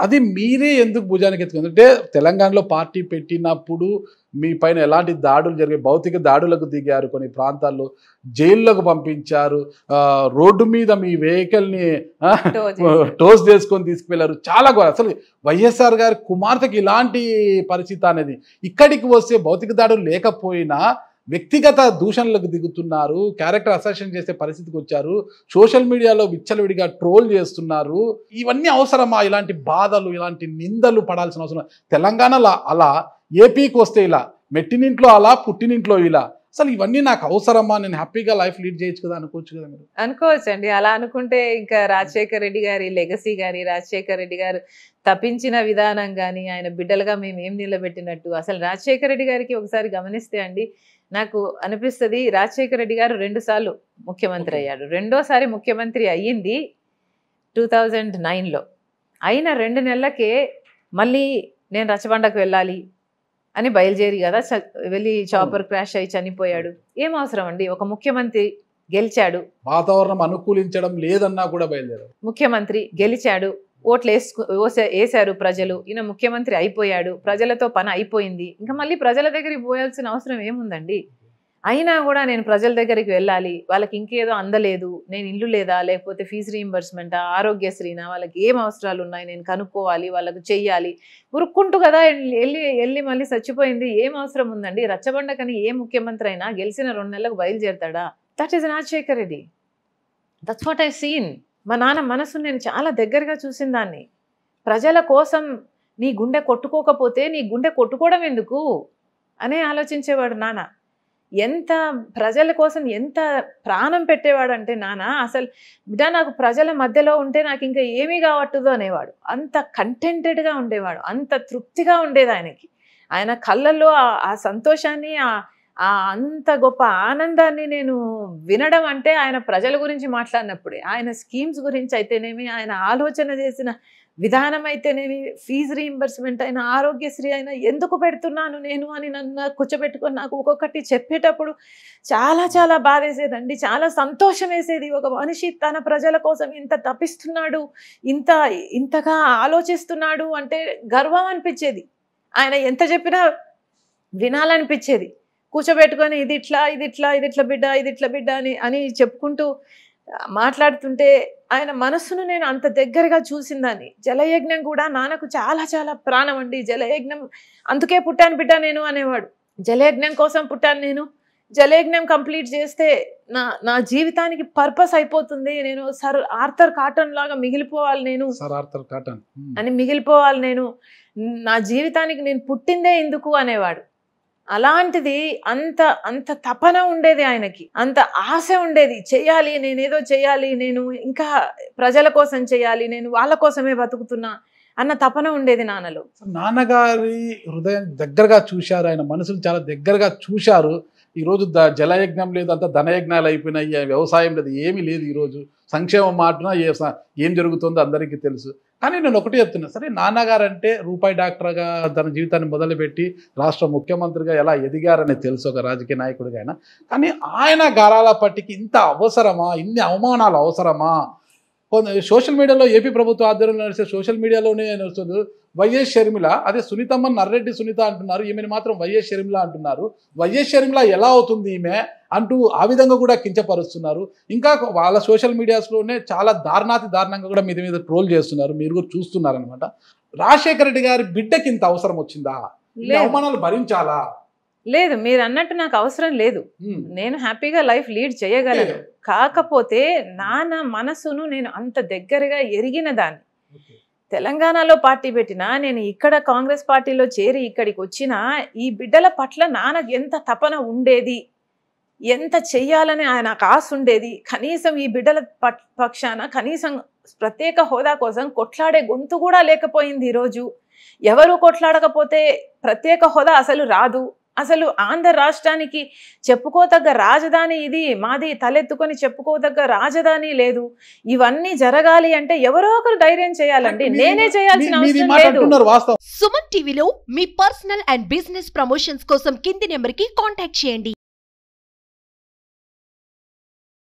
అది మీరే ఎందుకు భుజానికి ఎత్తుకుంది అంటే తెలంగాణలో పార్టీ పెట్టినప్పుడు మీ పైన ఎలాంటి దాడులు జరిగాయి, భౌతిక దాడులకు దిగారు, కొన్ని ప్రాంతాల్లో జైల్లోకి పంపించారు, రోడ్డు మీద మీ వెహికల్ని టోస్ చేసుకొని తీసుకువెళ్ళారు. చాలా అసలు వైఎస్ఆర్ గారి కుమార్తెకి ఇలాంటి పరిస్థితి అనేది. ఇక్కడికి వస్తే భౌతిక దాడులు లేకపోయినా వ్యక్తిగత దూషణలకు దిగుతున్నారు, క్యారెక్టర్ అసెషన్ చేసే పరిస్థితికి వచ్చారు, సోషల్ మీడియాలో విచ్చలవిడిగా ట్రోల్ చేస్తున్నారు. ఇవన్నీ అవసరమా? ఇలాంటి బాధలు, ఇలాంటి నిందలు పడాల్సిన అవసరం? తెలంగాణలో అలా, ఏపీకి వస్తే ఇలా, మెట్టినింట్లో అలా, పుట్టినింట్లో ఇలా. అసలు ఇవన్నీ నాకు అవసరమా? నేను హ్యాపీగా లైఫ్ లీడ్ చేయొచ్చు కదా అనుకోవచ్చు కదా మీరు? అనుకోవచ్చు అండి. అలా అనుకుంటే ఇంకా రాజశేఖర రెడ్డి గారి లెగసీ కానీ, రాజశేఖర రెడ్డి గారు తప్పించిన విధానం కానీ, ఆయన బిడ్డలుగా మేము ఏం నిలబెట్టినట్టు, అసలు రాజశేఖర రెడ్డి గారికి ఒకసారి గమనిస్తే అండి నాకు అనిపిస్తుంది, రాజశేఖర రెడ్డి గారు 2 సార్లు ముఖ్యమంత్రి అయ్యాడు. రెండోసారి ముఖ్యమంత్రి అయ్యింది 2009లో. అయిన 2 నెలలకే మళ్ళీ నేను రచ్చబండకు వెళ్ళాలి అని బయలుదేరి కదా వెళ్ళి చాపర్ క్రాష్ అయ్యి చనిపోయాడు. ఏం అవసరం అండి? ఒక ముఖ్యమంత్రి గెలిచాడు, వాతావరణం అనుకూలించడం లేదన్నా కూడా బయలుదేరారు. ముఖ్యమంత్రి గెలిచాడు, ఓట్లు వేసారు ప్రజలు, ఈయన ముఖ్యమంత్రి అయిపోయాడు, ప్రజలతో పని అయిపోయింది, ఇంకా మళ్ళీ ప్రజల దగ్గరికి పోయాల్సిన అవసరం ఏముందండి? అయినా కూడా నేను ప్రజల దగ్గరికి వెళ్ళాలి, వాళ్ళకి ఇంకేదో అందలేదు, నేను ఇల్లు లేదా, లేకపోతే ఫీజు రీయింబర్స్మెంటా, ఆరోగ్యశ్రీనా, వాళ్ళకి ఏం అవసరాలు ఉన్నాయి నేను కనుక్కోవాలి, వాళ్ళకు చెయ్యాలి, ఉరుక్కుంటూ కదా వెళ్ళి మళ్ళీ చచ్చిపోయింది. ఏం అవసరం ఉందండి? రచ్చబండకని ఏ ముఖ్యమంత్రి అయినా గెలిచిన 2 నెలలకు బయలుదేరతాడా? That is Rajasekhar Reddy. That's what I seen. మా నాన్న మనసును నేను చాలా దగ్గరగా చూసిన దాన్ని. ప్రజల కోసం నీ గుండె కొట్టుకోకపోతే నీ గుండె కొట్టుకోవడం ఎందుకు అనే ఆలోచించేవాడు నాన్న. ఎంత ప్రజల కోసం ఎంత ప్రాణం పెట్టేవాడు అంటే నాన్న, అసలు బిడ్డ నాకు ప్రజల మధ్యలో ఉంటే నాకు ఇంకా ఏమీ కావట్లేదు అనేవాడు. అంత కంటెంటెడ్గా ఉండేవాడు, అంత తృప్తిగా ఉండేది ఆయనకి. ఆయన కళ్ళల్లో ఆ సంతోషాన్ని, అంత గొప్ప ఆనందాన్ని నేను వినడం అంటే ఆయన ప్రజల గురించి మాట్లాడినప్పుడే. ఆయన స్కీమ్స్ గురించి అయితేనేమి, ఆయన ఆలోచన చేసిన విధానం అయితేనేమి, ఫీజు రీయింబర్స్మెంట్ అయినా, ఆరోగ్యశ్రీ అయినా ఎందుకు పెడుతున్నాను నేను అని నన్ను కూర్చోబెట్టుకొని నాకు ఒక్కొక్కటి చెప్పేటప్పుడు చాలా చాలా బాధేసేదండి. చాలా సంతోషం వేసేది. ఒక మనిషి తన ప్రజల కోసం ఇంత తపిస్తున్నాడు, ఇంతగా ఆలోచిస్తున్నాడు అంటే గర్వం అనిపించేది. ఆయన ఎంత చెప్పినా వినాలనిపించేది. కూర్చోబెట్టుకొని ఇది ఇట్లా బిడ్డ, ఇది ఇట్లా బిడ్డ అని చెప్పుకుంటూ మాట్లాడుతుంటే ఆయన మనస్సును నేను అంత దగ్గరగా చూసిందాన్ని. జలయజ్ఞం కూడా నాన్నకు చాలా చాలా ప్రాణం అండి. జలయజ్ఞం అందుకే పుట్టాను బిడ్డ నేను అనేవాడు. జలయజ్ఞం కోసం పుట్టాను నేను, జలయజ్ఞం కంప్లీట్ చేస్తే నా జీవితానికి పర్పస్ అయిపోతుంది, నేను సర్ ఆర్థర్ కాటన్ లాగా మిగిలిపోవాలి నేను అని మిగిలిపోవాలి నేను, నా జీవితానికి నేను పుట్టిందే ఎందుకు అనేవాడు. అలాంటిది అంత తపన ఉండేది ఆయనకి, అంత ఆశ ఉండేది. చెయ్యాలి, నేనేదో చెయ్యాలి, నేను ఇంకా ప్రజల కోసం చెయ్యాలి, నేను వాళ్ళ కోసమే బతుకుతున్నా అన్న తపన ఉండేది నాన్నలో. నాన్నగారి హృదయం దగ్గరగా చూశారు, ఆయన మనసును చాలా దగ్గరగా చూశారు. ఈరోజు జలయజ్ఞం లేదు, అంత ధనయజ్ఞాలు అయిపోయినాయి, వ్యవసాయం లేదు, ఏమీ లేదు. ఈరోజు సంక్షేమం మాటన ఏం జరుగుతుందో అందరికీ తెలుసు. కానీ నేను ఒకటి చెప్తున్నా, సరే నాన్నగారు అంటే రూపాయి డాక్టర్గా తన జీవితాన్ని మొదలుపెట్టి రాష్ట్ర ముఖ్యమంత్రిగా ఎలా ఎదిగారని తెలుసు ఒక రాజకీయ నాయకుడిగా అయినా. కానీ ఆయన గారాల పట్టికి ఇంత అవసరమా? ఇన్ని అవమానాలు అవసరమా? సోషల్ మీడియాలో ఏపీ ప్రభుత్వ ఆధ్వర్యంలో నడిచే సోషల్ మీడియాలోనే నడుస్తుంది. వైఎస్ షర్మిల, అదే సునీతమ్మ నర్రెడ్డి సునీత అంటున్నారు, ఈమెను మాత్రం వైఎస్ షర్మిల అంటున్నారు. వైఎస్ షర్మిల ఎలా అవుతుంది ఈమె అంటూ ఆ విధంగా కూడా కించపరుస్తున్నారు. ఇంకా వాళ్ళ సోషల్ మీడియాస్లోనే చాలా దారుణంగా కూడా మీద ట్రోల్ చేస్తున్నారు. మీరు కూడా చూస్తున్నారు అనమాట. రాజశేఖర రెడ్డి గారి బిడ్డకి ఇంత అవసరం వచ్చిందా? అవమానాలు భరించాలా? లేదు, మీరు అన్నట్టు నాకు అవసరం లేదు. నేను హ్యాపీగా లైఫ్ లీడ్ చేయగలను. కాకపోతే నాన్న మనసును నేను అంత దగ్గరగా ఎరిగిన దాన్ని. తెలంగాణలో పార్టీ పెట్టినా, నేను ఇక్కడ కాంగ్రెస్ పార్టీలో చేరి ఇక్కడికి వచ్చినా, ఈ బిడ్డల పట్ల నాన్నకు ఎంత తపన ఉండేది, ఎంత చెయ్యాలని ఆయనకు ఆశ ఉండేది. కనీసం ఈ బిడ్డల పక్షాన కనీసం ప్రత్యేక హోదా కోసం కొట్లాడే గొంతు కూడా లేకపోయింది. ఈరోజు ఎవరు కొట్లాడకపోతే ప్రత్యేక హోదా అసలు రాదు. అసలు ఆంధ్ర రాష్ట్రానికి చెప్పుకోదగ్గ రాజధాని ఇది మాది, తలెత్తుకొని చెప్పుకోదగ్గ రాజధాని లేదు. ఇవన్నీ జరగాలి అంటే ఎవరో ఒకరు ధైర్యం చేయాలండి, నేనే చేయాల్సిన అవసరం లేదు. సుమన్ టీవీలో మీ పర్సనల్ అండ్ బిజినెస్ ప్రమోషన్స్ కోసం కింది నెంబర్కి కాంటాక్ట్ చేయండి.